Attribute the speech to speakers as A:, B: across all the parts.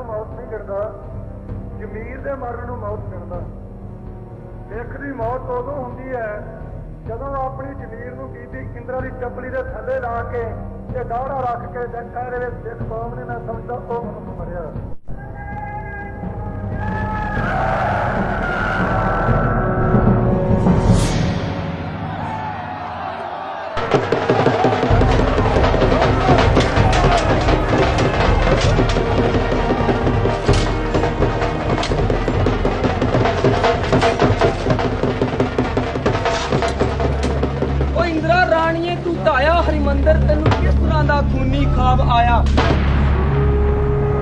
A: ਨੂੰ ਮੌਤ ਨਹੀਂ ਗਿਣਦਾ, ਜ਼ਮੀਰ ਦੇ ਮਰਨ ਨੂੰ ਮੌਤ ਗਿਣਦਾ। ਸਿੱਖ ਦੀ ਮੌਤ ਉਦੋਂ ਹੁੰਦੀ ਹੈ ਜਦੋਂ ਆਪਣੀ ਜ਼ਮੀਰ ਨੂੰ ਕੀਤੀ ਇੰਦਰਾ ਦੀ ਚੱਪਲੀ ਦੇ ਥੱਲੇ ਲਾ ਕੇ ਤੇ ਦਾੜਾ ਰੱਖ ਕੇ ਜੱਟਾਂ ਦੇ ਵਿੱਚ ਸਿੱਖ ਕੌਮ ਨੇ ਮੈਂ ਸਮਝਦਾ ਉਹ ਮਨੁੱਖ ਮਰਿਆ।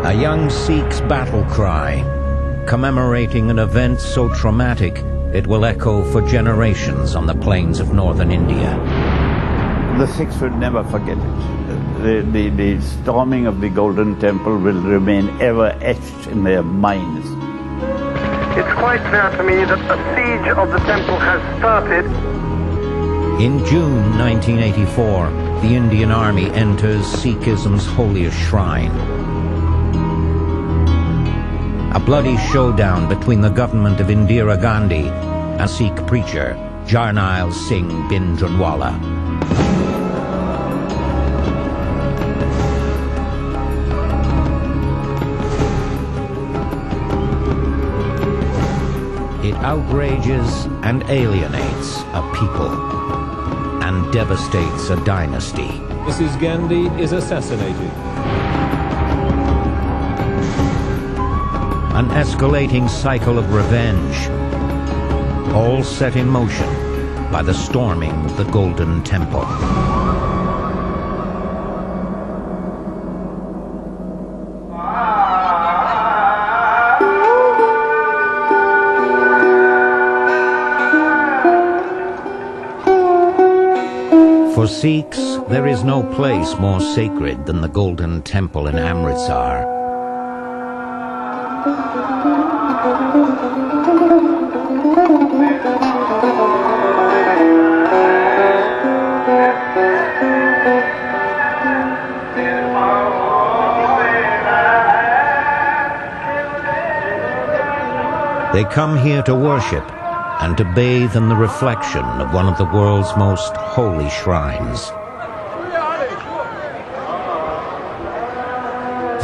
B: A young Sikh's battle cry, commemorating an event so traumatic it will echo for generations on the plains of northern India.
C: The Sikhs would never forget it. The storming of the Golden Temple will remain ever etched in their minds.
A: It's quite clear to me that the siege of the temple has started.
B: In June 1984, the Indian Army enters Sikhism's holiest shrine. A bloody showdown between the government of Indira Gandhi and Sikh preacher Jarnail Singh Bhindranwala. It outrages and alienates a people and devastates a dynasty.
D: Mrs. Gandhi is assassinated.
B: An escalating cycle of revenge, all set in motion by the storming of the Golden Temple. For Sikhs, there is no place more sacred than the Golden Temple in Amritsar. They come here to worship and to bathe in the reflection of one of the world's most holy shrines.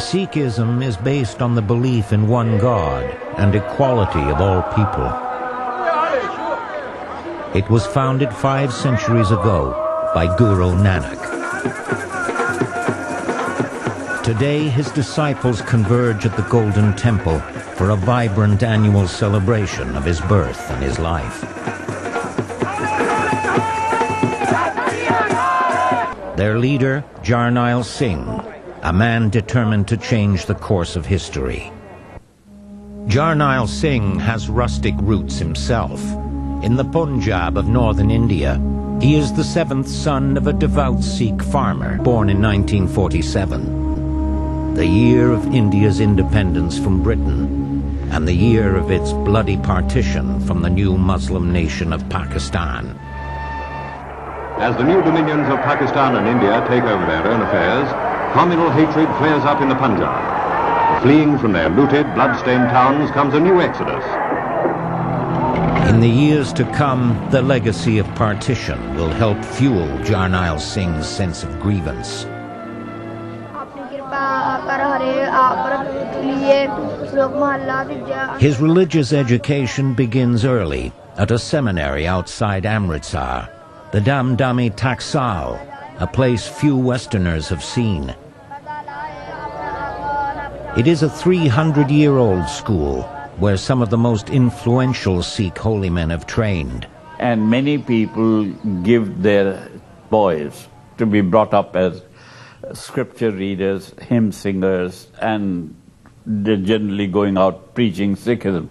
B: Sikhism is based on the belief in one God and equality of all people. It was founded 5 centuries ago by Guru Nanak. Today, his disciples converge at the Golden Temple for a vibrant annual celebration of his birth and his life. Their leader, Jarnail Singh, a man determined to change the course of history. Jarnail Singh has rustic roots himself. In the Punjab of northern India, he is the 7th son of a devout Sikh farmer born in 1947. The year of India's independence from Britain, and the year of its bloody partition from the new Muslim nation of Pakistan.
E: As the new dominions of Pakistan and India take over their own affairs, communal hatred flares up in the Punjab. Fleeing from their looted, blood-stained towns comes a new exodus.
B: In the years to come, the legacy of partition will help fuel Jarnail Singh's sense of grievance. His religious education begins early at a seminary outside Amritsar, the Damdami Taksal, a place few Westerners have seen. It is a 300-year-old school where some of the most influential Sikh holy men have trained.
C: And many people give their boys to be brought up as scripture readers, hymn singers, and they're generally going out preaching Sikhism.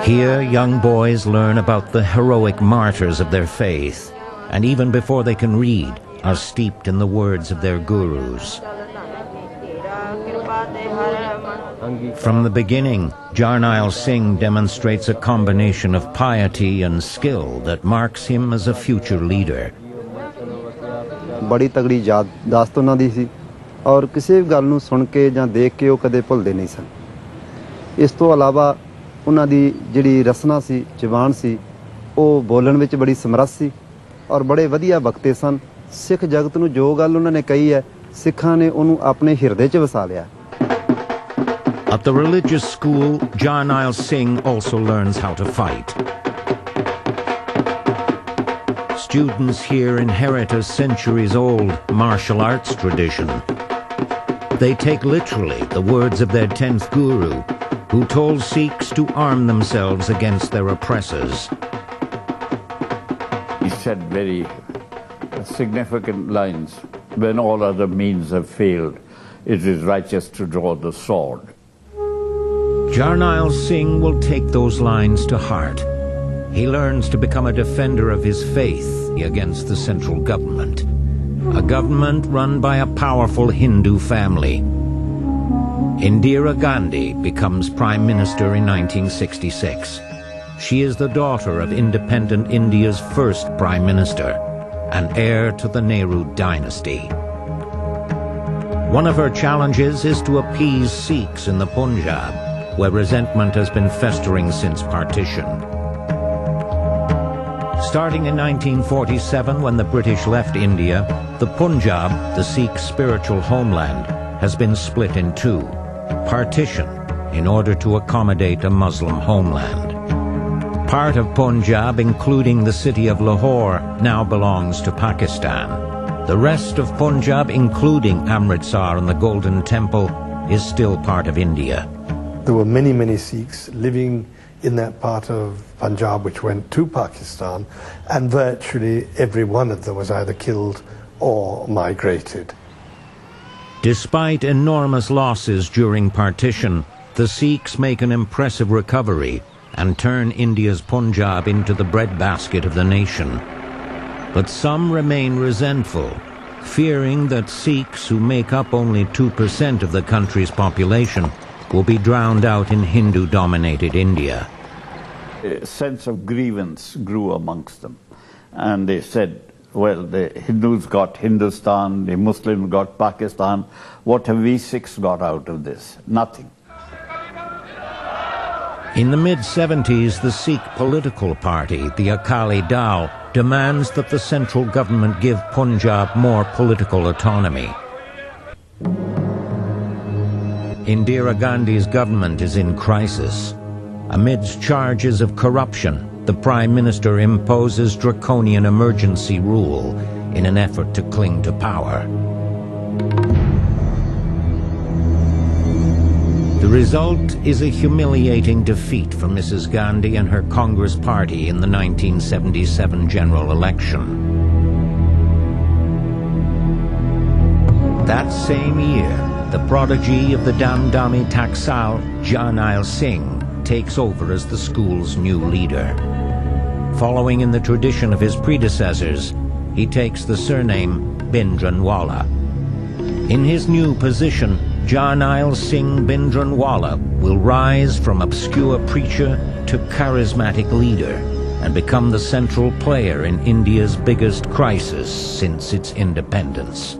B: Here, young boys learn about the heroic martyrs of their faith, and even before they can read, are steeped in the words of their gurus. From the beginning, Jarnail Singh demonstrates a combination of piety and skill that marks him as a future leader.
F: बड़ी तगड़ी याददाश्त उन्हां दी सी ਔਰ ਕਿਸੇ ਵੀ ਗੱਲ ਨੂੰ ਸੁਣ ਕੇ ਜਾਂ ਦੇਖ ਕੇ ਉਹ ਕਦੇ ਭੁੱਲਦੇ ਨਹੀਂ ਸਨ। ਇਸ ਤੋਂ ਇਲਾਵਾ ਉਹਨਾਂ ਦੀ ਜਿਹੜੀ ਰਸਨਾ ਸੀ, ਜ਼ੁਬਾਨ ਸੀ, ਉਹ ਬੋਲਣ ਵਿੱਚ ਬੜੀ ਸਮਰੱਥ ਸੀ ਔਰ ਬੜੇ ਵਧੀਆ ਵਕਤੇ ਸਨ। ਸਿੱਖ ਜਗਤ ਨੂੰ ਜੋ ਗੱਲ ਉਹਨਾਂ ਨੇ ਕਹੀ ਹੈ, ਸਿੱਖਾਂ ਨੇ ਉਹਨੂੰ ਆਪਣੇ ਹਿਰਦੇ 'ਚ ਵਸਾ ਲਿਆ।
B: At the religious school, Jarnail Singh also learns how to fight. Students here inherit a centuries-old martial arts tradition. They take literally the words of their 10th guru, who told Sikhs to arm themselves against their oppressors.
C: He said very significant lines. When all other means have failed, it is righteous to draw the sword.
B: Jarnail Singh will take those lines to heart. He learns to become a defender of his faith against the central government, a government run by a powerful Hindu family. Indira Gandhi becomes Prime Minister in 1966. She is the daughter of independent India's first Prime Minister and heir to the Nehru dynasty. One of her challenges is to appease Sikhs in the Punjab, where resentment has been festering since partition. Starting in 1947, when the British left India, the Punjab, the Sikh spiritual homeland, has been split in two, partition in order to accommodate a Muslim homeland. Part of Punjab, including the city of Lahore, now belongs to Pakistan. The rest of Punjab, including Amritsar and the Golden Temple, is still part of India.
G: There were many, many Sikhs living in that part of Punjab which went to Pakistan, and virtually every one of them was either killed or migrated.
B: Despite enormous losses during partition, the Sikhs make an impressive recovery and turn India's Punjab into the breadbasket of the nation. But some remain resentful, fearing that Sikhs, who make up only 2% of the country's population, will be drowned out in Hindu-dominated India.
C: A sense of grievance grew amongst them. And they said, well, the Hindus got Hindustan, the Muslims got Pakistan. What have we Sikhs got out of this? Nothing.
B: In the mid-70s, the Sikh political party, the Akali Dal, demands that the central government give Punjab more political autonomy. Indira Gandhi's government is in crisis. Amidst charges of corruption, the Prime Minister imposes draconian emergency rule in an effort to cling to power. The result is a humiliating defeat for Mrs. Gandhi and her Congress party in the 1977 general election. That same year, the prodigy of the Damdami Taksal, Jarnail Singh, takes over as the school's new leader. Following in the tradition of his predecessors, he takes the surname Bhindranwala. In his new position, Jarnail Singh Bhindranwala will rise from obscure preacher to charismatic leader and become the central player in India's biggest crisis since its independence.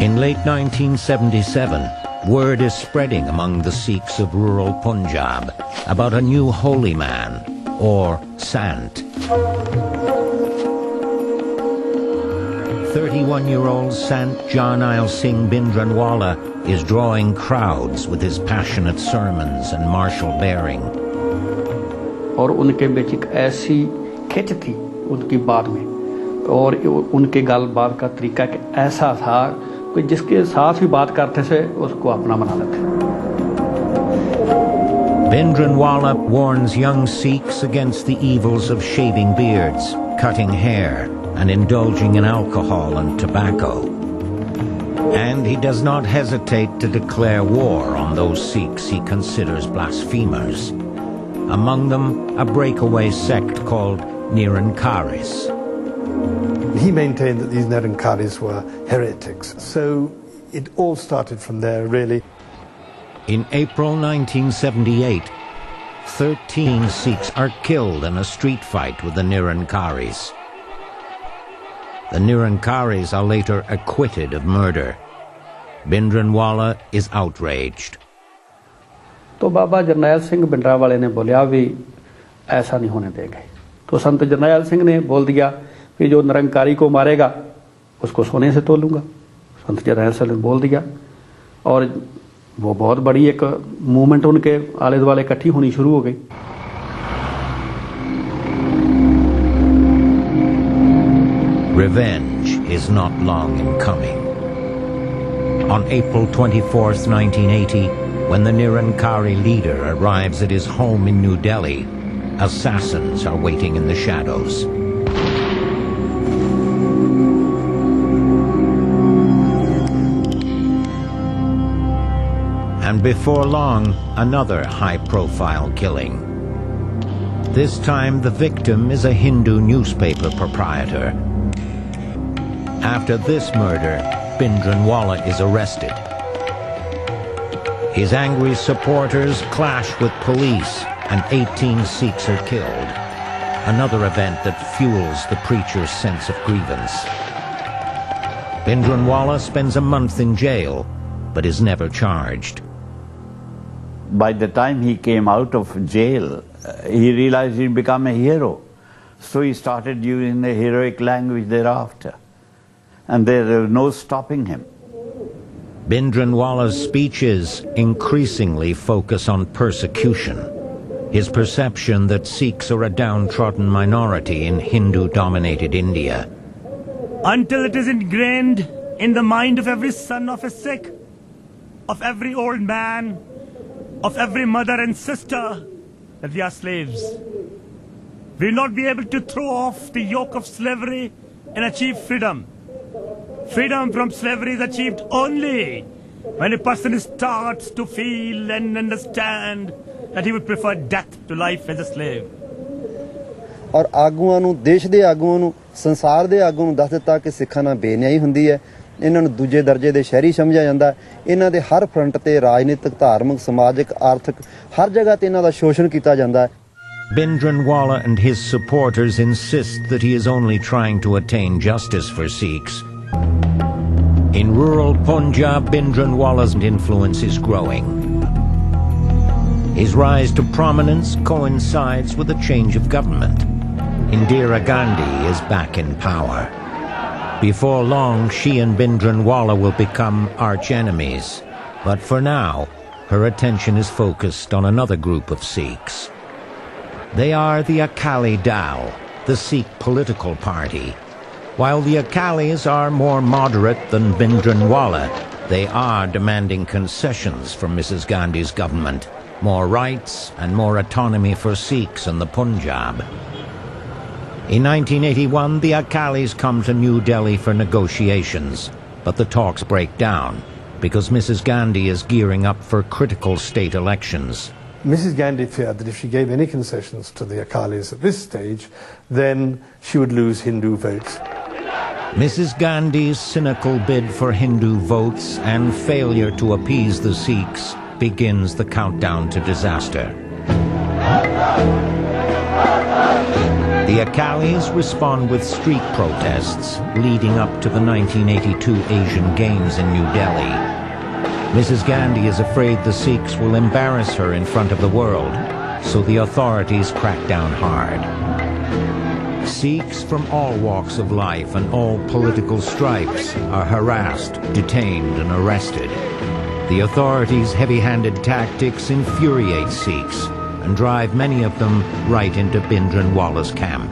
B: In late 1977, word is spreading among the Sikhs of rural Punjab about a new holy man, or Sant. 31-year-old Sant Jarnail Singh Bhindranwala is drawing crowds with his passionate sermons and martial bearing.
H: और उनके बीच एक ऐसी खिंच थी उनकी बात में, और उनके गलबात का तरीका ऐसा था कि जिसके साथ भी बात करते थे उसको अपना बना लेते.
B: Bhindranwala warns young Sikhs against the evils of shaving beards, cutting hair, and indulging in alcohol and tobacco. And he does not hesitate to declare war on those Sikhs he considers blasphemers. Among them, a breakaway sect called Nirankaris.
G: He maintained that these Nirankaris were heretics, so it all started from there, really.
B: In April 1978, 13 Sikhs are killed in a street fight with the Nirankaris. The Nirankaris are later acquitted of murder. Bhindranwala is outraged.
H: तो बाबा जरनैल सिंह भिंडरांवाले ने बोलिया भी ऐसा नहीं होने देंगे। तो संत जरनैल सिंह ने बोल दिया कि जो निरंकारी को मारेगा उसको सोने से तोलूंगा। संत जरनैल सिंह ने बोल दिया और वो बहुत बड़ी एक मूवमेंट उनके आले दुआले इकट्ठी होनी शुरू हो गई।
B: Revenge is not long in coming. On April 24th, 1980, when the Nirankari leader arrives at his home in New Delhi, assassins are waiting in the shadows. And before long, another high-profile killing. This time, the victim is a Hindu newspaper proprietor. After this murder, Bhindranwala is arrested. His angry supporters clash with police, and 18 Sikhs are killed. Another event that fuels the preacher's sense of grievance. Bhindranwala spends a month in jail, but is never charged.
C: By the time he came out of jail, he realized he'd become a hero. So he started using the heroic language thereafter. And there was no stopping him.
B: Bhindranwala's speeches increasingly focus on persecution. His perception that Sikhs are a downtrodden minority in Hindu-dominated India.
I: Until it is ingrained in the mind of every son of a Sikh, of every old man, of every mother and sister, that we are slaves. We will not be able to throw off the yoke of slavery and achieve freedom. Freedom from slavery is achieved only when a person starts to feel and understand that he would prefer death to life as a slave.
F: ਔਰ ਆਗੂਆਂ ਨੂੰ ਦੇਸ਼ ਦੇ ਆਗੂਆਂ ਨੂੰ ਸੰਸਾਰ ਦੇ ਆਗੂਆਂ ਨੂੰ ਦੱਸ ਦਿੱਤਾ ਕਿ ਸਿੱਖਾਂ ਨਾਲ ਬੇਨਿਆਈ ਹੁੰਦੀ ਹੈ ਇਹਨਾਂ ਨੂੰ ਦੂਜੇ ਦਰਜੇ ਦੇ ਸ਼ਹਿਰੀ ਸਮਝਿਆ ਜਾਂਦਾ ਇਹਨਾਂ ਦੇ ਹਰ ਫਰੰਟ ਤੇ ਰਾਜਨੀਤਿਕ ਧਾਰਮਿਕ ਸਮਾਜਿਕ ਆਰਥਿਕ ਹਰ ਜਗ੍ਹਾ ਤੇ ਇਹਨਾਂ ਦਾ ਸ਼ੋਸ਼ਣ ਕੀਤਾ ਜਾਂਦਾ ਹੈ
B: Bhindranwala and his supporters insist that he is only trying to attain justice for Sikhs. In rural Punjab, Bhindranwala's influence is growing. His rise to prominence coincides with a change of government. Indira Gandhi is back in power. Before long, she and Bhindranwala will become arch-enemies. But for now, her attention is focused on another group of Sikhs. They are the Akali Dal, the Sikh political party. While the Akalis are more moderate than Bhindranwala, they are demanding concessions from Mrs. Gandhi's government, more rights and more autonomy for Sikhs in the Punjab. In 1981, the Akalis come to New Delhi for negotiations, but the talks break down because Mrs. Gandhi is gearing up for critical state elections.
G: Mrs. Gandhi feared that if she gave any concessions to the Akalis at this stage, then she would lose Hindu votes.
B: Mrs. Gandhi's cynical bid for Hindu votes and failure to appease the Sikhs begins the countdown to disaster. The Akalis respond with street protests leading up to the 1982 Asian Games in New Delhi. Mrs. Gandhi is afraid the Sikhs will embarrass her in front of the world, so the authorities crack down hard. Sikhs from all walks of life and all political stripes are harassed, detained, and arrested. The authorities' heavy-handed tactics infuriate Sikhs and drive many of them right into Bhindranwala's camp.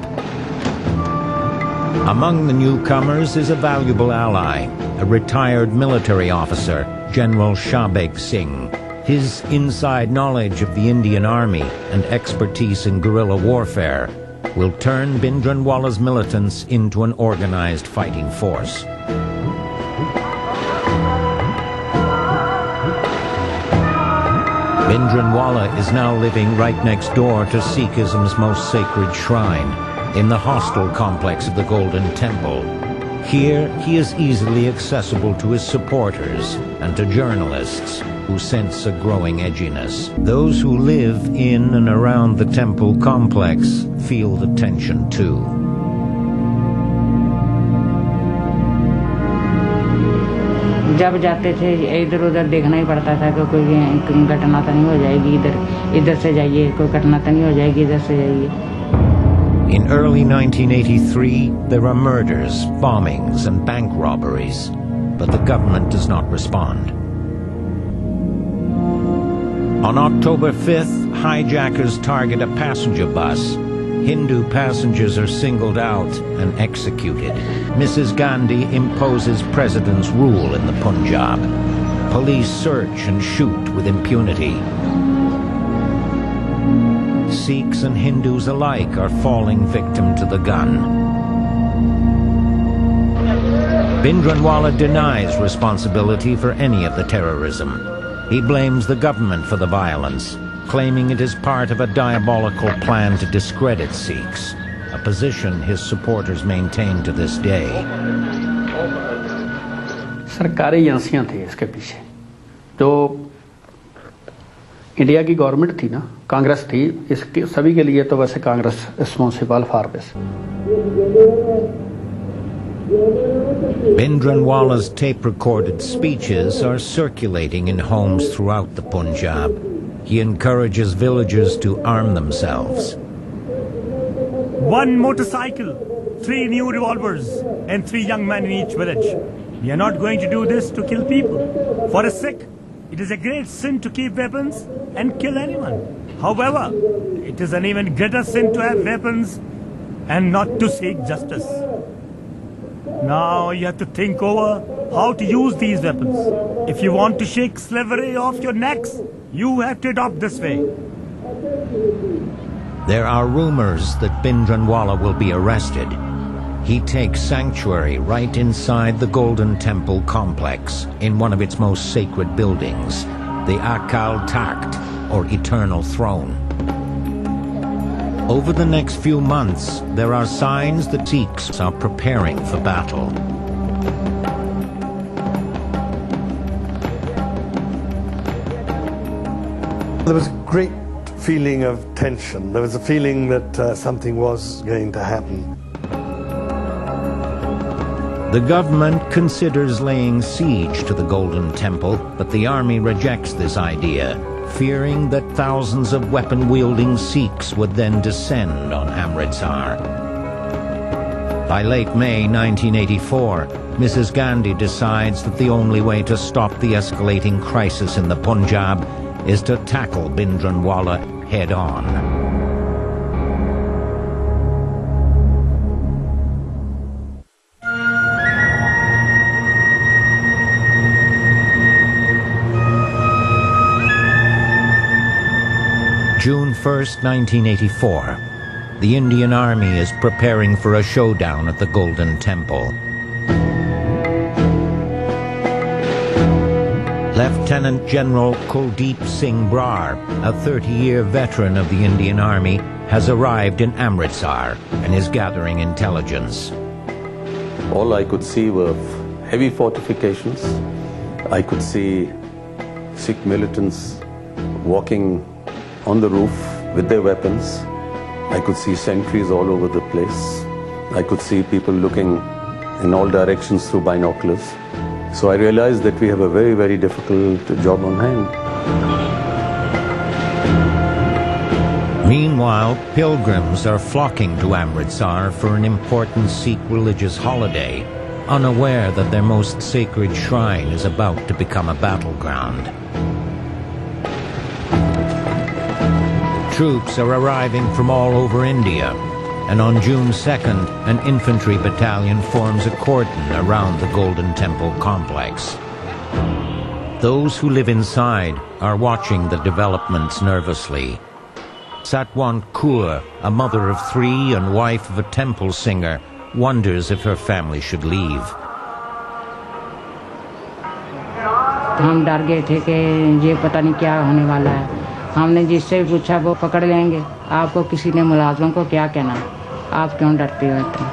B: Among the newcomers is a valuable ally, a retired military officer, General Shabeg Singh. His inside knowledge of the Indian Army and expertise in guerrilla warfare will turn Bhindranwala's militants into an organized fighting force. Bhindranwala is now living right next door to Sikhism's most sacred shrine, in the hostel complex of the Golden Temple. Here, he is easily accessible to his supporters and to journalists who sense a growing edginess. Those who live in and around the temple complex feel the tension too.
J: जब जाते थे इधर उधर देखना ही पड़ता था कि कोई घटना तो नहीं हो जाएगी, इधर से जाइए, कोई घटना तो नहीं हो जाएगी, इधर से जाइए.
B: In early 1983, there are murders, bombings, and bank robberies, but the government does not respond. On October 5th, hijackers target a passenger bus. Hindu passengers are singled out and executed. Mrs. Gandhi imposes president's rule in the Punjab. Police search and shoot with impunity. Sikhs and Hindus alike are falling victim to the gun. Bhindranwala denies responsibility for any of the terrorism. He blames the government for the violence, claiming it is part of a diabolical plan to discredit Sikhs, a position his supporters maintain to this day.
H: सरकारी एजेंसियां थी इसके पीछे. जो India की government थी ना, कांग्रेस थी, इसके सभी के लिए तो वैसे Congress responsible for this.
B: Bhindranwala's tape-recorded speeches are circulating in homes throughout the Punjab. He encourages villagers to arm themselves.
I: 1 motorcycle, 3 new revolvers, and 3 young men in each village. We are not going to do this to kill people. For a Sikh, it is a great sin to keep weapons and kill anyone. However, it is an even greater sin to have weapons and not to seek justice. Now you have to think over how to use these weapons. If you want to shake slavery off your necks, you have to adopt this way.
B: There are rumors that Bhindranwala will be arrested. He takes sanctuary right inside the Golden Temple complex in one of its most sacred buildings, the Akal Takht, or Eternal Throne. Over the next few months, there are signs that Sikhs are preparing for battle.
G: There was a great feeling of tension. There was a feeling that something was going to happen.
B: The government considers laying siege to the Golden Temple, but the army rejects this idea, fearing that thousands of weapon-wielding Sikhs would then descend on Amritsar. By late May 1984, Mrs. Gandhi decides that the only way to stop the escalating crisis in the Punjab is to tackle Bhindranwala head-on. June 1st, 1984. The Indian Army is preparing for a showdown at the Golden Temple. Lieutenant General Kuldeep Singh Brar, a 30-year veteran of the Indian Army, has arrived in Amritsar and is gathering intelligence.
K: All I could see were heavy fortifications. I could see Sikh militants walking on the roof with their weapons. I could see sentries all over the place. I could see people looking in all directions through binoculars. So I realized that we have a very, very difficult job on hand.
B: Meanwhile, pilgrims are flocking to Amritsar for an important Sikh religious holiday, unaware that their most sacred shrine is about to become a battleground. Troops are arriving from all over India, and on June 2nd, an infantry battalion forms a cordon around the Golden Temple complex. Those who live inside are watching the developments nervously. Satwant Kaur, a mother of 3 and wife of a temple singer, wonders if her family should leave.
J: हम डर गए थे कि ये पता नहीं क्या होने वाला है. हमने जिससे भी पूछा वो पकड़ लेंगे. आपको किसी ने मुलाजमों को क्या कहना? आप क्यों डरते हो इतना?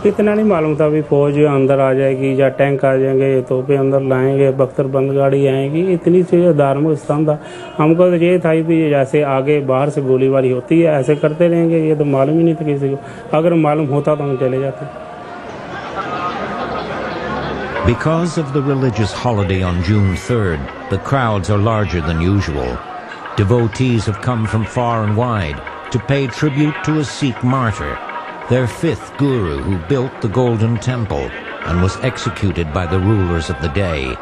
L: इतना नहीं मालूम था भी फौज अंदर आ जाएगी या टैंक आ जाएंगे, तोपे अंदर लाएंगे, बख्तरबंद गाड़ी आएगी, इतनी चीज़ें धार्मिक स्थान था। हमको तो ये था कि जैसे आगे बाहर से गोलीबारी होती है ऐसे करते रहेंगे, ये तो मालूम ही नहीं था किसी को। अगर मालूम होता तो हम चले जाते।
B: Because of the religious holiday on June 3rd, the crowds are larger than usual. Devotees have come from far and wide to pay tribute to a Sikh martyr, their fifth guru who built the Golden Temple and was executed by the rulers of the day.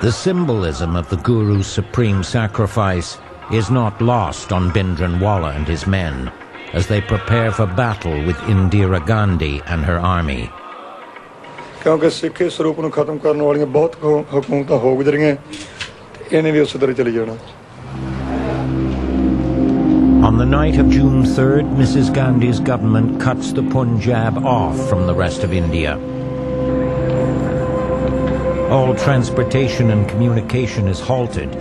B: The symbolism of the guru's supreme sacrifice is not lost on Bhindranwala and his men as they prepare for battle with Indira Gandhi and her army.
A: क्योंकि सिੱਖੀ ਸਰੂਪ ਨੂੰ ਖਤਮ ਕਰਨ ਵਾਲੀਆਂ ਬਹੁਤ ਹਕੂਮਤਾਂ ਹੋ ਗੁਜ਼ਰੀਆਂ, ਇਹਨੇ ਵੀ ਉਸੇ ਤਰ੍ਹਾਂ ਚਲੀ ਜਾਣਾ।
B: On the night of June 3rd, Mrs. Gandhi's government cuts the Punjab off from the rest of India. All transportation and communication is halted.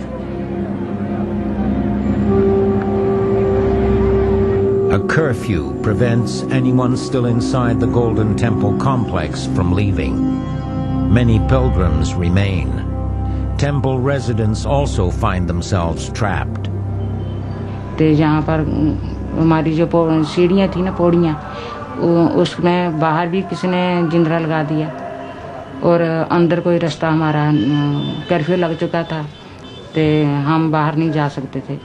B: A curfew prevents anyone still inside the Golden Temple complex from leaving. Many pilgrims remain. Temple residents also find themselves trapped.
J: यहाँ पर हमारी जो सीढ़ियाँ थी ना, पौड़ियाँ, उसमें बाहर भी किसी ने जिंदरा लगा दिया और अंदर कोई रास्ता, हमारा कर्फ्यू लग चुका था तो हम बाहर नहीं जा सकते थे।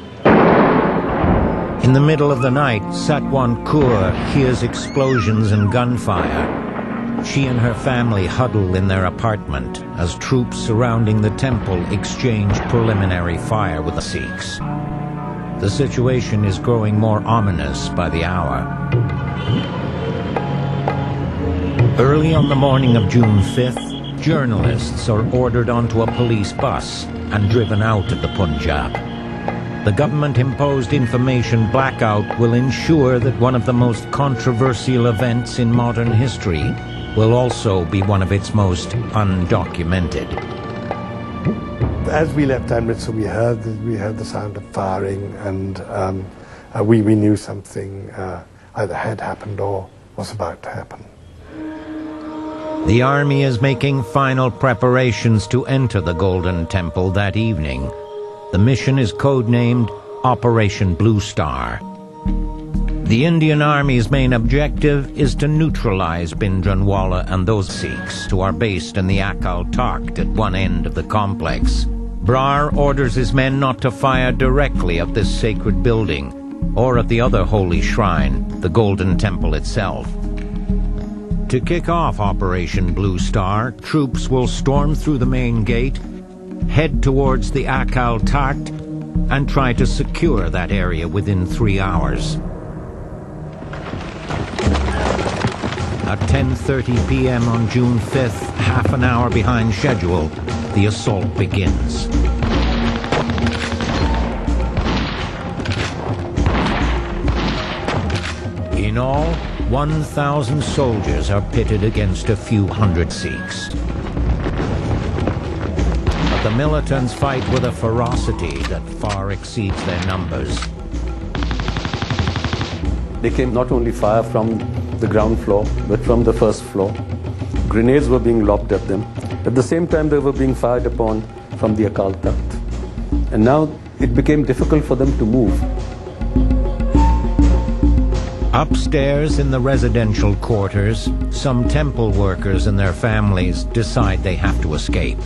B: In the middle of the night, Satwan Kaur hears explosions and gunfire. She and her family huddle in their apartment as troops surrounding the temple exchange preliminary fire with the Sikhs. The situation is growing more ominous by the hour. Early on the morning of June 5th, journalists are ordered onto a police bus and driven out of the Punjab. The government-imposed information blackout will ensure that one of the most controversial events in modern history will also be one of its most undocumented.
G: As we left Amritsar, we heard the sound of firing, and we knew something either had happened or was about to happen.
B: The army is making final preparations to enter the Golden Temple that evening. The mission is codenamed Operation Bluestar. The Indian Army's main objective is to neutralize Bhindranwala and those Sikhs who are based in the Akal Takht at one end of the complex. Brar orders his men not to fire directly at this sacred building or at the other holy shrine, the Golden Temple itself. To kick off Operation Bluestar, troops will storm through the main gate, head towards the Akal Takht, and try to secure that area within 3 hours. At 10:30 p.m. on June 5th, half an hour behind schedule, the assault begins. In all, 1,000 soldiers are pitted against a few hundred Sikhs. But the militants fight with a ferocity that far exceeds their numbers.
K: They came not only fire from the ground floor, but from the first floor. Grenades were being lobbed at them. At the same time, they were being fired upon from the Akal Takht. And now it became difficult for them to move.
B: Upstairs in the residential quarters, some temple workers and their families decide they have to escape.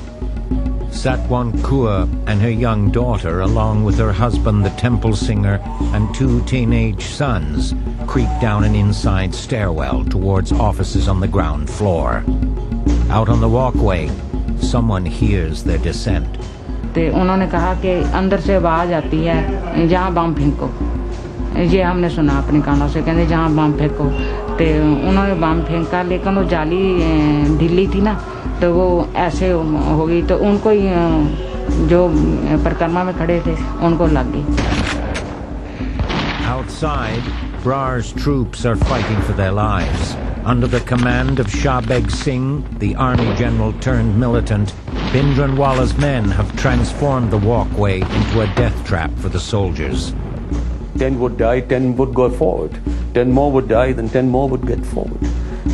B: Satwan Kaur and her young daughter, along with her husband, the temple singer, and 2 teenage sons, creep down an inside stairwell towards offices on the ground floor. Out on the walkway, someone hears their dissent.
J: तो उन्होंने कहा कि अंदर से आवाज आती है, जहाँ बम फेंको। ये हमने सुना अपने कानों से, कहते जहाँ बम फेंको। तो उन्होंने बम फेंका, लेकिन वो जाली ढीली थी ना, तो वो ऐसे हो गई, तो उनको जो परिक्रमा में खड़े थे उनको लग गई।
B: Outside, Brar's troops are fighting for their lives. Under the command of Shah Beg Singh, the army general turned militant, Bhindranwala's men have transformed the walkway into a death trap for the soldiers.
K: 10 would die, 10 would go forward. 10 more would die, then 10 more would get forward.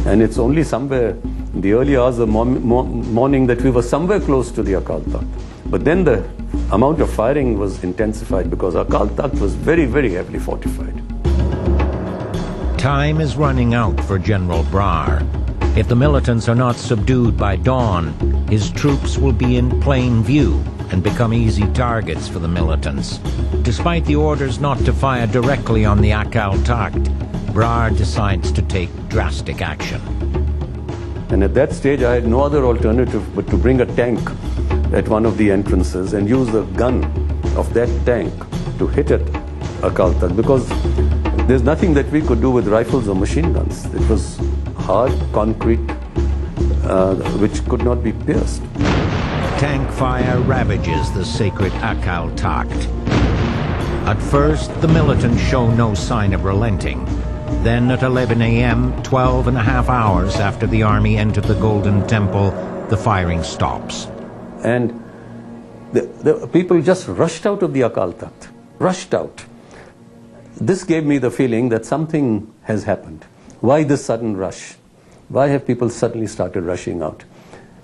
K: And it's only somewhere in the early hours of the morning that we were somewhere close to the Akal Takht. But then the amount of firing was intensified because Akal Takht was very, very heavily fortified.
B: Time is running out for General Brar. If the militants are not subdued by dawn, his troops will be in plain view and become easy targets for the militants. Despite the orders not to fire directly on the Akal Takht, Brar decides to take drastic action.
K: And at that stage, I had no other alternative but to bring a tank at one of the entrances and use the gun of that tank to hit at Akal Takht, because there's nothing that we could do with rifles or machine guns. It was hard concrete which could not be pierced.
B: Tank fire ravages the sacred Akal Takht. At first, the militants show no sign of relenting. Then at 11 a.m., 12 and a half hours after the army entered the Golden Temple, the firing stops.
K: And the people just rushed out of the Akal Takht, rushed out. This gave me the feeling that something has happened. Why this sudden rush? Why have people suddenly started rushing out?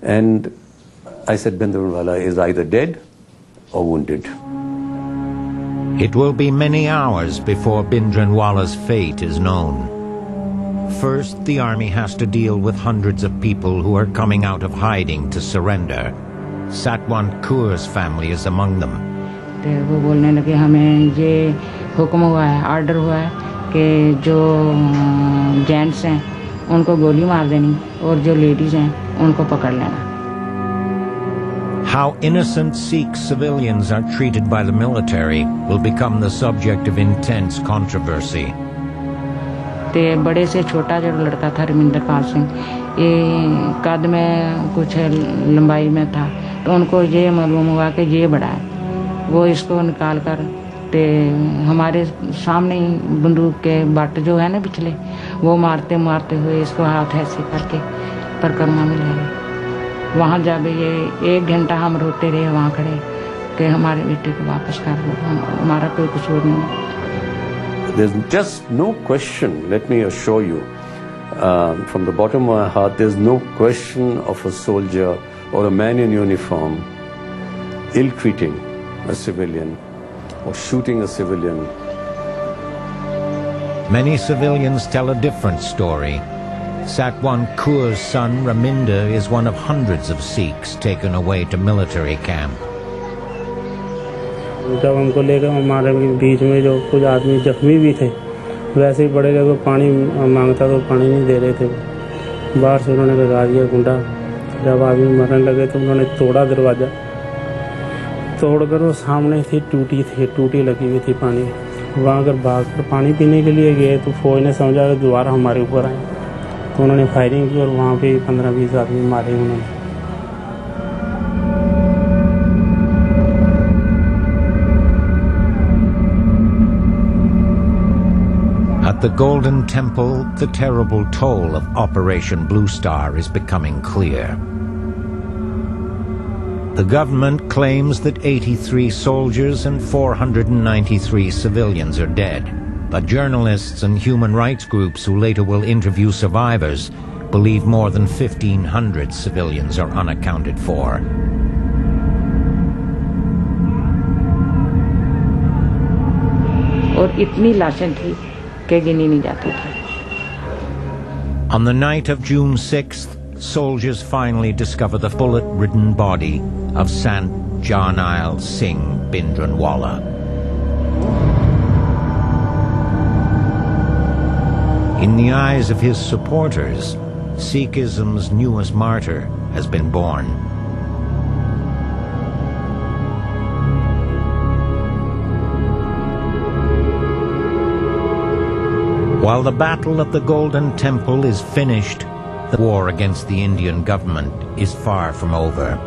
K: And I said, Bhindranwala is either dead or wounded.
B: It will be many hours before Bhindranwala's fate is known. First, the army has to deal with hundreds of people who are coming out of hiding to surrender. Satwant Kaur's family is among them.
J: वो बोलने लगे हमें ये हुक्म हुआ है, order हुआ है कि जो जेंट्स हैं उनको गोली मार देनी और जो लेडीज हैं उनको पकड़ लेना.
B: How innocent Sikh civilians are treated by the military will become the subject of intense controversy.
J: ते बड़े से छोटा जो लड़का था रविंद्रपाल सिंह, ये कद में कुछ लंबाई में था, तो उनको ये मालूम हुआ कि ये बड़ा है. वो इसको निकाल कर ते हमारे सामने ही बंदूक के बट जो है ना पिछले, वो मारते मारते हुए इसको हाथ ऐसे करके परिक्रमा में ले गए. वहाँ जब ये 1 घंटा हम रोते रहे वहाँ खड़े कि हमारे बेटे को वापस कर दो, हमारा कोई कसूर नहीं है.
K: There's just no question, let me assure you, from the bottom of my heart, there's no question of a soldier or a man in uniform ill-treating a civilian or shooting a civilian.
B: Many civilians tell a different story. Satwant Kaur's son Raminder is one of hundreds of Sikhs taken away to military camp.
L: जब हमको लेकर हमारे बीच में जो कुछ आदमी जख्मी भी थे, वैसे ही बड़े लोग पानी मांगता तो पानी नहीं दे रहे थे. बाहर से उन्होंने लगा दिया गुंडा. जब आदमी मरने लगे तो उन्होंने तोड़ा दरवाज़ा, तोड़कर वो सामने थी टूटी लगी हुई थी पानी. वहाँ अगर भाग कर पानी पीने के लिए गए तो फौज ने समझा कि दोबारा हमारे ऊपर आए, तो उन्होंने फायरिंग की और वहाँ पे 15-20 आदमी मारे उन्होंने.
B: At the Golden Temple, the terrible toll of Operation Bluestar is becoming clear. The government claims that 83 soldiers and 493 civilians are dead, but journalists and human rights groups who later will interview survivors believe more than 1,500 civilians are unaccounted for.
J: और इतनी लाशें थी कि गिनी नहीं जाती थी.
B: On the night of June 6th, soldiers finally discover the bullet-ridden body of Sant Jarnail Singh Bhindranwala. In the eyes of his supporters, Sikhism's newest martyr has been born. While the battle at the Golden Temple is finished, the war against the Indian government is far from over.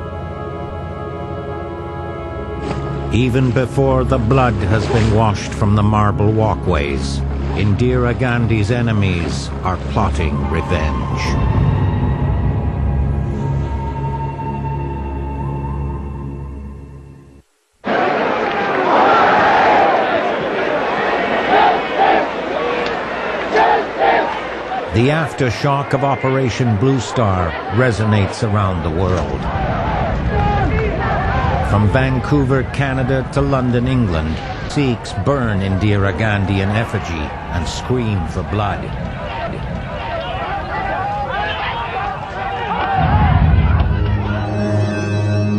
B: Even before the blood has been washed from the marble walkways, Indira Gandhi's enemies are plotting revenge. The aftershock of Operation Bluestar resonates around the world. From Vancouver, Canada to London, England, Sikhs burn Indira Gandhi in effigy and scream for blood.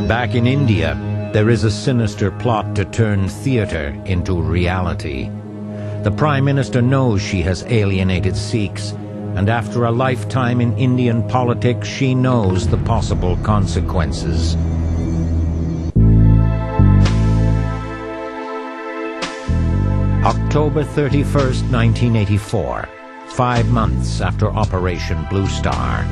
B: Back in India, there is a sinister plot to turn theatre into reality. The Prime Minister knows she has alienated Sikhs, and after a lifetime in Indian politics, she knows the possible consequences. October 31st, 1984, 5 months after Operation Bluestar.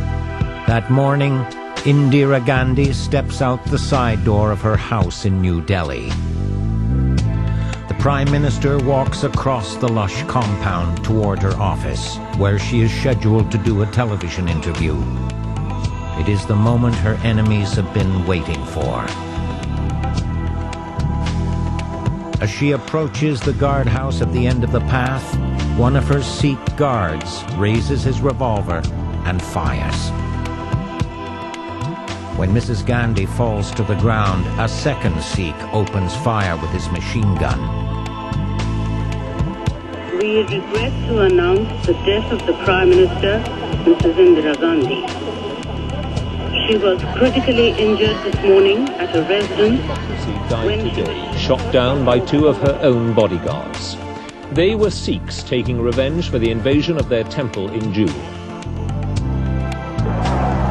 B: That morning, Indira Gandhi steps out the side door of her house in New Delhi. The Prime Minister walks across the lush compound toward her office, where she is scheduled to do a television interview. It is the moment her enemies have been waiting for. As she approaches the guardhouse at the end of the path, one of her Sikh guards raises his revolver and fires. When Mrs. Gandhi falls to the ground, a second Sikh opens fire with his machine gun.
M: We regret to announce the death of the Prime Minister, Mrs. Indira Gandhi. She was critically injured this morning at a residence.
D: She died today, shot down by 2 of her own bodyguards. They were Sikhs taking revenge for the invasion of their temple in June.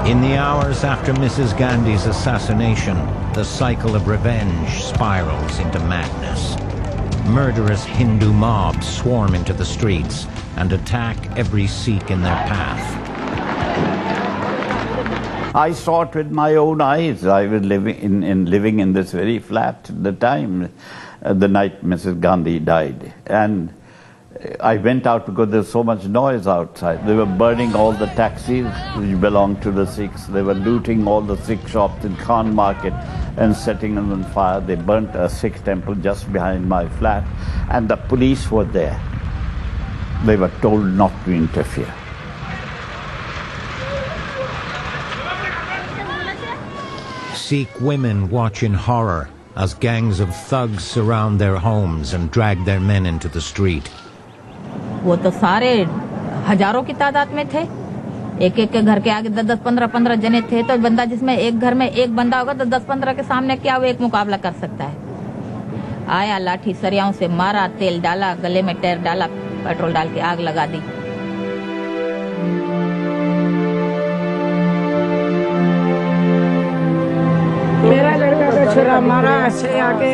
B: In the hours after Mrs. Gandhi's assassination, the cycle of revenge spirals into madness. Murderous Hindu mobs swarm into the streets and attack every Sikh in their path.
C: I saw it with my own eyes. I was living in this very flat at the time, the night Mrs. Gandhi died. And I went out because there was so much noise outside. They were burning all the taxis which belonged to the Sikhs. They were looting all the Sikh shops in Khan Market and setting them on fire. They burnt a Sikh temple just behind my flat, and the police were there. They were told not to interfere.
B: Sikh women watch in horror as gangs of thugs surround their homes and drag their men into the street.
N: वो तो सारे हजारों की तादाद में थे, एक एक के घर के आगे 10-10, 15-15 जने थे, तो बंदा जिसमें एक घर में एक बंदा होगा तो 10-15 के सामने क्या वो एक मुकाबला कर सकता है। आया, लाठी सरियाओं से मारा, तेल डाला, गले में टेर डाला, पेट्रोल डाल के आग लगा दी।
O: मेरा लड़का का छुरा मारा, ऐसे आके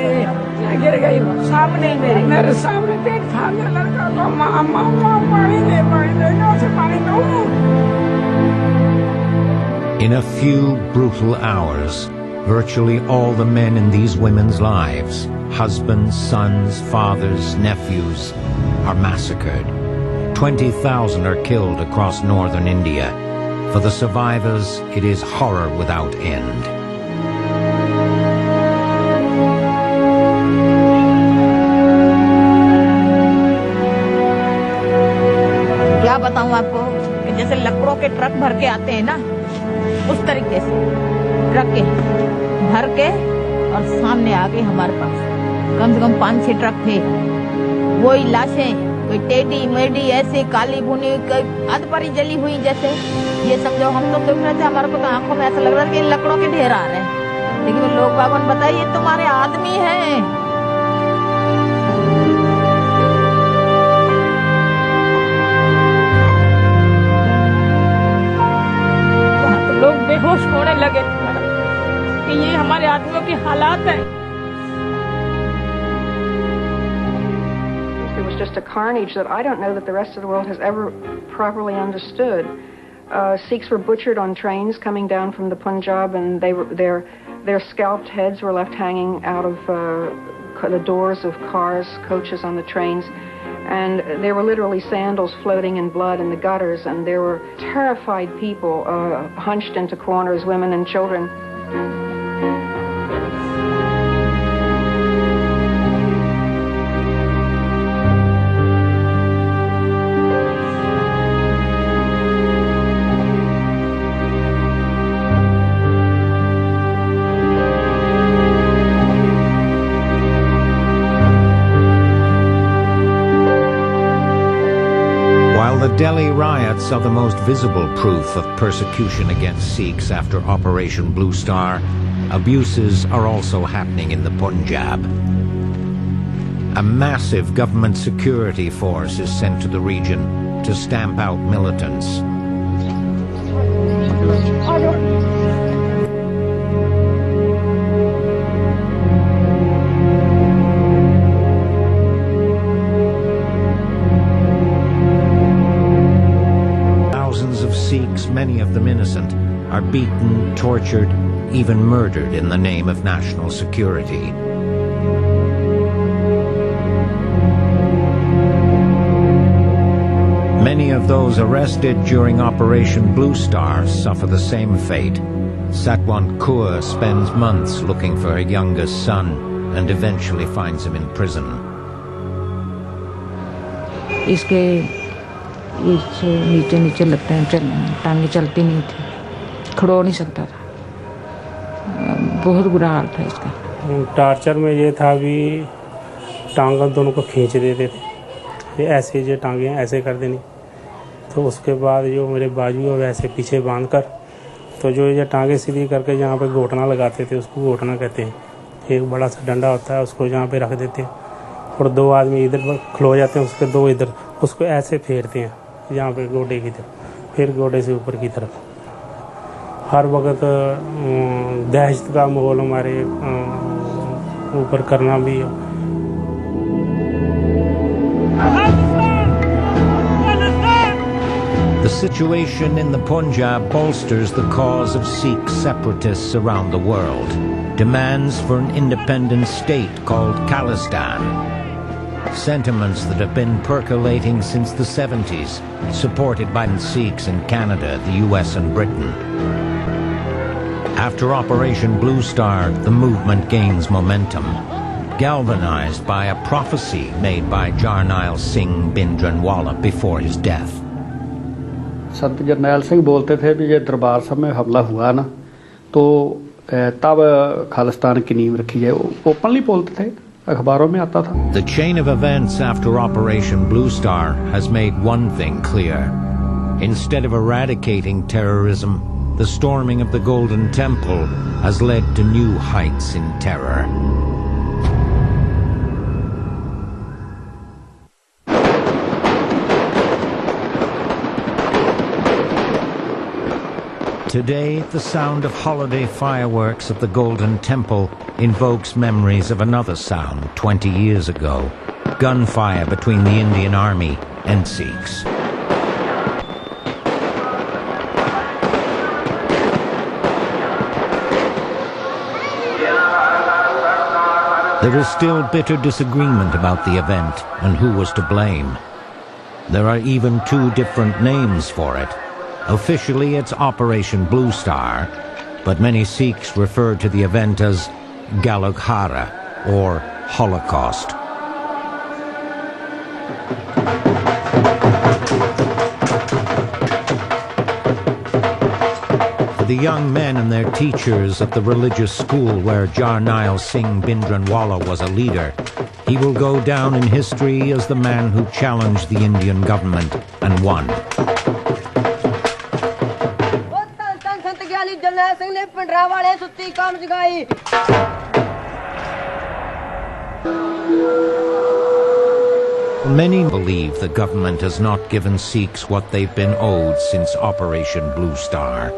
O: गिर गई सामने ही मेरे सामने पेट फाड़ दिया लड़का को। माँ पानी दे से पानी दो।
B: In a few brutal hours, virtually all the men in these women's lives, husbands, sons, fathers, nephews, are massacred. 20,000 are killed across northern India. For the survivors, it is horror without end.
N: क्या बताऊं आपको कि जैसे लकड़ों के truck भर के आते हैं ना, उस तरीके से ट्रक के भर के और सामने आ गए हमारे पास। कम से कम 5-6 ट्रक थे। वही लाशें, कोई टेढ़ी मेढ़ी ऐसी काली भुनी, अध परी जली हुई जैसे। ये समझो हम तो देख रहे थे, हमारे को तो आंखों में ऐसा लग रहा था कि लकड़ों के ढेर आ रहे हैं, लेकिन वो लोग बागों ने बताया ये तुम्हारे आदमी हैं। लोग बेहोश होने लगे कि ये हमारे आदमियों की हालात है।
P: It was just a carnage that I don't know that the rest of the world has ever properly understood. Sikhs were butchered on trains coming down from the Punjab, and their scalped heads were left hanging out of the doors of cars, coaches on the trains. And there were literally sandals floating in blood in the gutters, and there were terrified people hunched into corners, women and children.
B: Delhi riots are the most visible proof of persecution against Sikhs after Operation Bluestar. Abuses are also happening in the Punjab. A massive government security force is sent to the region to stamp out militants. Thousands of Sikhs, many of them innocent, are beaten, tortured, even murdered in the name of national security. Many of those arrested during Operation Bluestar suffer the same fate. Satwant Kaur spends months looking for her youngest son and eventually finds him in prison.
J: इसके नीचे नीचे लगते हैं, टांगे चलती नहीं थी, खड़ो नहीं सकता था, बहुत बुरा हाल था इसका।
L: टार्चर में ये था भी टांगों दोनों को खींच देते थे, ये ऐसे जो टांगे ऐसे कर देनी, तो उसके बाद जो मेरे बाजू और वैसे पीछे बांधकर, तो जो ये टांगे सीधी करके जहाँ पे घोटना लगाते थे उसको घोटना कहते हैं। एक बड़ा सा डंडा होता है, उसको जहाँ पे रख देते हैं और दो आदमी इधर पर खलो जाते हैं, उसके दो इधर, उसको ऐसे फेरते हैं यहाँ पे गोडे की तरफ, फिर गोडे से ऊपर की तरफ। हर वक्त दहशत का माहौल हमारे ऊपर करना भी है।
B: The situation in the Punjab bolsters the cause of Sikh separatists around the world. Demands for an independent state called Khalistan. Sentiments that have been percolating since the 70s, supported by Sikhs in Canada, the US and Britain. After Operation Bluestar, the movement gains momentum, galvanized by a prophecy made by Jarnail Singh Bhindranwala before his death.
H: संत जरनैल सिंह बोलते थे कि ये दरबार साहब में हमला हुआ ना तो तब खालिस्तान की नींव रखी जाए, ओपनली बोलते थे, अखबारों में आता था।
B: The chain of events after Operation Bluestar has made one thing clear. Instead of eradicating terrorism, the storming of the Golden Temple has led to new heights in terror. Today, the sound of holiday fireworks at the Golden Temple invokes memories of another sound 20 years ago, gunfire between the Indian Army and Sikhs. There is still bitter disagreement about the event and who was to blame. There are even two different names for it. Officially, it's Operation Bluestar, but many Sikhs refer to the event as Galoghara, or Holocaust. For the young men and their teachers at the religious school where Jarnail Singh Bhindranwala was a leader, he will go down in history as the man who challenged the Indian government and won. Many believe the government has not given Sikhs what they've been owed since Operation Bluestar.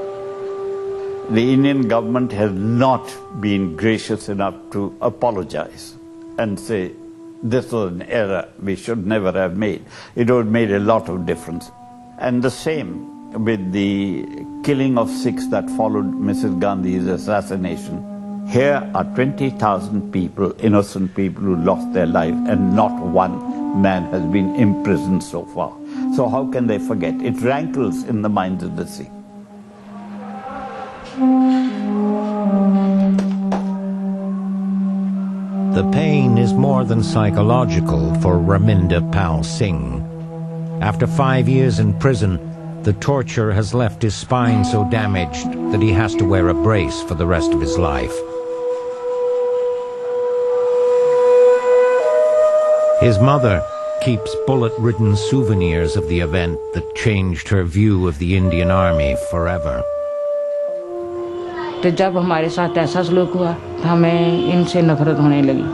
C: The Indian government has not been gracious enough to apologize and say, this was an error we should never have made. It would have made a lot of difference. And the same with the killing of Sikhs that followed Mrs. Gandhi's assassination. Here are 20,000 people, innocent people who lost their lives, and not one man has been imprisoned so far. So how can they forget? It rankles in the minds of the Sikh.
B: The pain is more than psychological for Raminder Pal Singh. After 5 years in prison, the torture has left his spine so damaged that he has to wear a brace for the rest of his life. His mother, keeps bullet-ridden souvenirs of the event that changed her view of the Indian Army forever.
J: तो जब हमारे साथ ऐसा सलूक हुआ तो हमें इनसे नफरत होने लगी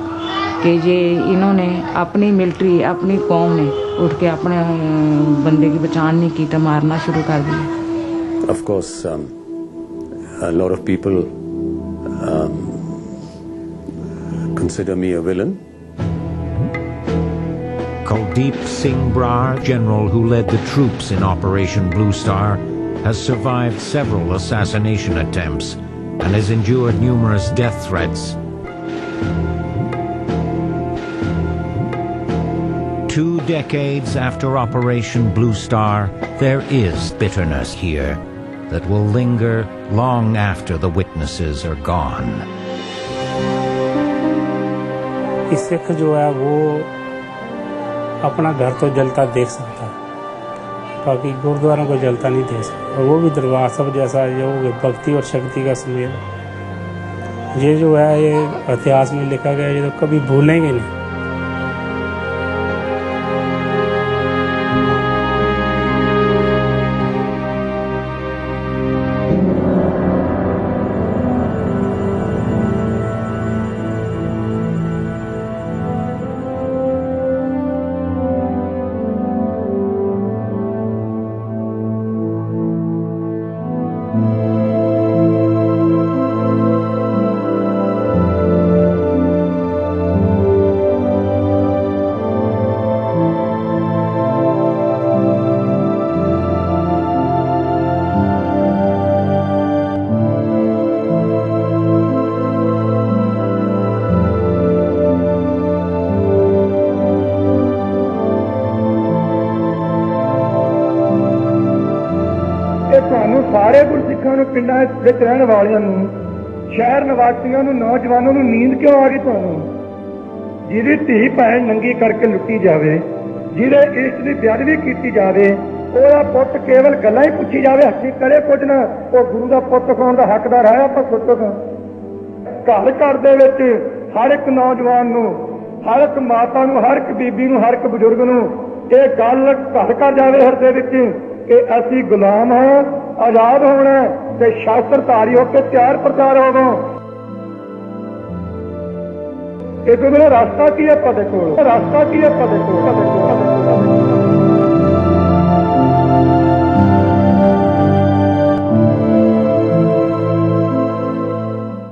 J: कि ये इन्होंने अपनी मिलिट्री अपनी कौम ने उठ के अपने बंदे की पहचान नहीं की तो मारना शुरू कर दिया.
K: Of course, a lot of people consider me a villain.
B: Kuldeep Singh Brar, general who led the troops in Operation Bluestar, has survived several assassination attempts and has endured numerous death threats. 2 decades after Operation Bluestar, there is bitterness here that will linger long after the witnesses are gone.
L: Sikh जो है वो अपना घर तो जलता देख सकता है, बाकी गुरुद्वारों को जलता नहीं देख सकता. वो भी दरबार साहब जैसा जो भक्ति और शक्ति का सुमेल, ये जो है ये इतिहास में लिखा गया, ये तो कभी भूलेंगे नहीं.
A: सारे गुरसिखां नूं पिंडां विच रहण वालियां नूं शहर निवासियों नूं नौजवानों नूं नींद क्यों आ गई तुहानूं जिहदी धी भैण नंगी करके लुੱਟੀ जावे जिहदे इश्क दी बेअदबी कीती जावे ओहदा पुੱਤ केवल गल्लां ही पुੱਛी जावे हੱਥੀਂ करे कुछ ना ਉਹ गुरु ਦਾ ਪੁੱਤ ਹੋਣ ਦਾ हकदार है ਆਪਾਂ सोचो घर घर दे विच हर एक नौजवान नूं हर एक माता नूं हर एक बीबी नूं हर एक बजुर्ग नूं ਇਹ ਗੱਲ घर घर जावे ਹਿਰਦੇ ਵਿੱਚ कि असी गुलाम हैं आजाद होना ते शास्त्रधारी होकर त्यार प्रचार होवो एक रास्ता की है पते को रास्ता की है पते को